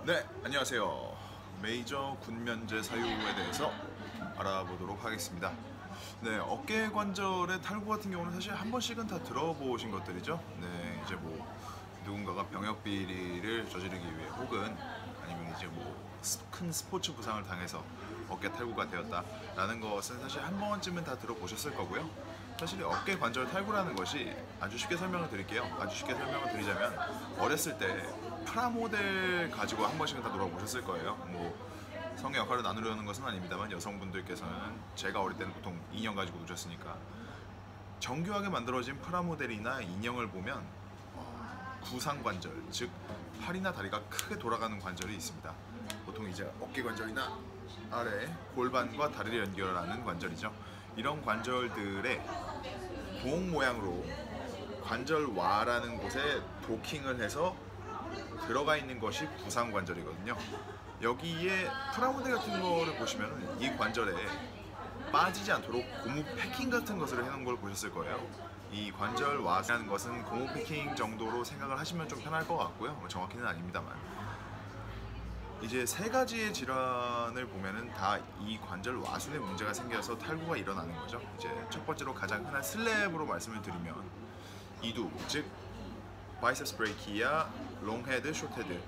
네, 안녕하세요. 메이저 군면제 사유에 대해서 알아보도록 하겠습니다. 네, 어깨 관절의 탈구 같은 경우는 사실 한 번씩은 다 들어보신 것들이죠. 네, 이제 뭐 누군가가 병역 비리를 저지르기 위해 혹은 아니면 이제 뭐 큰 스포츠 부상을 당해서 어깨 탈구가 되었다라는 것은 사실 한 번쯤은 다 들어보셨을 거고요. 사실 어깨 관절 탈구라는 것이 아주 쉽게 설명을 드릴게요. 아주 쉽게 설명을 드리자면 어렸을 때 프라모델 가지고 한 번씩은 다 놀아보셨을 거예요. 뭐 성의 역할을 나누려는 것은 아닙니다만 여성분들께서는 제가 어릴 때는 보통 인형 가지고 노셨으니까 정교하게 만들어진 프라모델이나 인형을 보면 구상 관절, 즉 팔이나 다리가 크게 돌아가는 관절이 있습니다. 보통 이제 어깨 관절이나 아래 골반과 다리를 연결하는 관절이죠. 이런 관절들의 공 모양으로 관절와라는 곳에 도킹을 해서 들어가 있는 것이 구상 관절이거든요. 여기에 프라모델 같은 거를 보시면 이 관절에 빠지지 않도록 고무 패킹 같은 것을 해놓은 걸 보셨을 거예요. 이 관절와라는 것은 고무 패킹 정도로 생각을 하시면 좀 편할 것 같고요. 정확히는 아닙니다만 이제 세 가지의 질환을 보면은 다 이 관절 와순에 문제가 생겨서 탈구가 일어나는 거죠. 이제 첫 번째로 가장 흔한 슬랩으로 말씀을 드리면 이두, 즉 바이셉스 브레이키아, 롱헤드, 숏헤드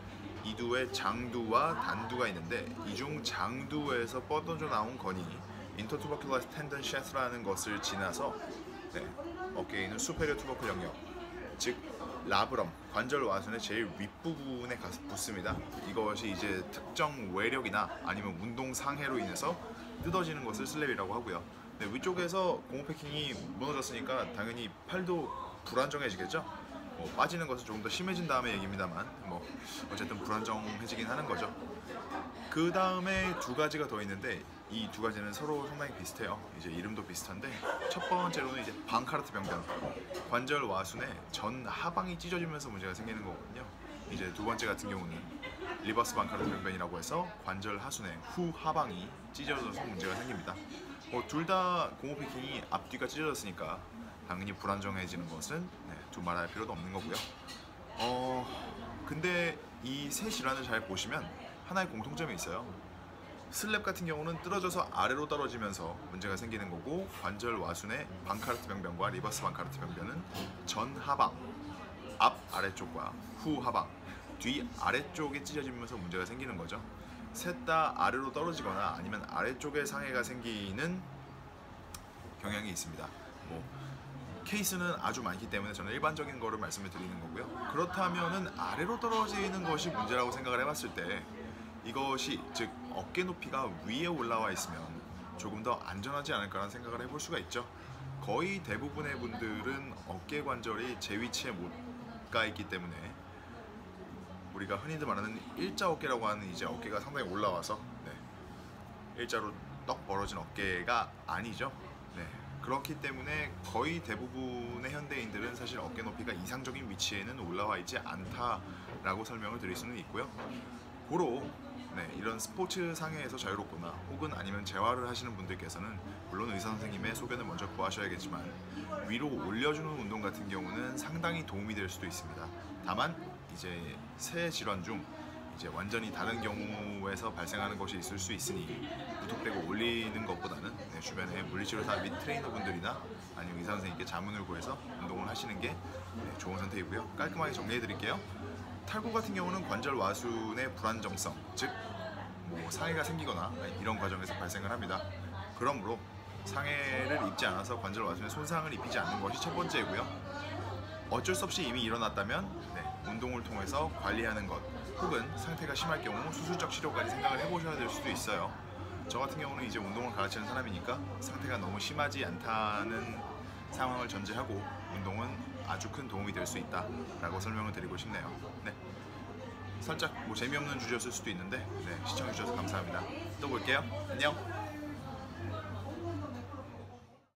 이두의 장두와 단두가 있는데 이 중 장두에서 뻗어져 나온 건이 인터투버큘러스 텐던 셰스라는 것을 지나서 어깨에 있는 수페리어 투버클 영역, 즉 라브럼, 관절 와순의 제일 윗부분에 가서 붙습니다. 이것이 이제 특정 외력이나 아니면 운동 상해로 인해서 뜯어지는 것을 슬랩이라고 하고요. 위쪽에서 고무 패킹이 무너졌으니까 당연히 팔도 불안정해지겠죠. 빠지는 것은 조금 더 심해진 다음의 얘기입니다만 어쨌든 불안정해지긴 하는 거죠. 그 다음에 두 가지가 더 있는데 이 두 가지는 서로 상당히 비슷해요. 이제 이름도 비슷한데 첫 번째로는 이제 방카르트 병변, 관절 와순의 전 하방이 찢어지면서 문제가 생기는 거거든요. 이제 두 번째 같은 경우는 리버스 방카르트 병변이라고 해서 관절 하순의 후 하방이 찢어져서 문제가 생깁니다. 둘 다 고무 패킹이 앞뒤가 찢어졌으니까 당연히 불안정해지는 것은 두말할 필요도 없는 거고요. 근데 이 세 질환을 잘 보시면 하나의 공통점이 있어요. 슬랩 같은 경우는 뜯어져서 아래로 떨어지면서 문제가 생기는 거고, 관절 와순의 방카르트 병변과 리버스 방카르트 병변은 전 하방, 앞 아래쪽과 후 하방, 뒤 아래쪽에 찢어지면서 문제가 생기는 거죠. 셋 다 아래로 떨어지거나 아니면 아래쪽에 상해가 생기는 경향이 있습니다. 케이스는 아주 많기 때문에 저는 일반적인 거를 말씀을 드리는 거고요. 그렇다면은 아래로 떨어지는 것이 문제라고 생각을 해봤을 때 이것이 즉 어깨 높이가 위에 올라와 있으면 조금 더 안전하지 않을까라는 생각을 해볼 수가 있죠. 거의 대부분의 분들은 어깨 관절이 제 위치에 못 가 있기 때문에 우리가 흔히들 말하는 일자 어깨라고 하는 이제 어깨가 상당히 올라와서 일자로 떡 벌어진 어깨가 아니죠. 그렇기 때문에 거의 대부분의 현대인들은 사실 어깨 높이가 이상적인 위치에는 올라와 있지 않다라고 설명을 드릴 수는 있고요. 고로 이런 스포츠 상해에서 자유롭거나 혹은 아니면 재활을 하시는 분들께서는 물론 의사 선생님의 소견을 먼저 구하셔야겠지만 위로 올려주는 운동 같은 경우는 상당히 도움이 될 수도 있습니다. 다만 이제 세 질환 중 이제 완전히 다른 경우에서 발생하는 것이 있을 수 있으니 무턱대고 올리는 것보다는 주변에 물리치료사 및 트레이너분들이나 아니면 의사 선생님께 자문을 구해서 운동을 하시는 게 좋은 선택이고요. 깔끔하게 정리해 드릴게요. 탈구 같은 경우는 관절 와순의 불안정성, 즉 상해가 생기거나 이런 과정에서 발생을 합니다. 그러므로 상해를 입지 않아서 관절 와순에 손상을 입히지 않는 것이 첫 번째이고요. 어쩔 수 없이 이미 일어났다면 운동을 통해서 관리하는 것, 혹은 상태가 심할 경우 수술적 치료까지 생각을 해보셔야 될 수도 있어요. 저 같은 경우는 이제 운동을 가르치는 사람이니까 상태가 너무 심하지 않다는 상황을 전제하고 운동은 아주 큰 도움이 될 수 있다 라고 설명을 드리고 싶네요. 살짝 재미없는 주제였을 수도 있는데 시청해주셔서 감사합니다. 또 볼게요. 안녕.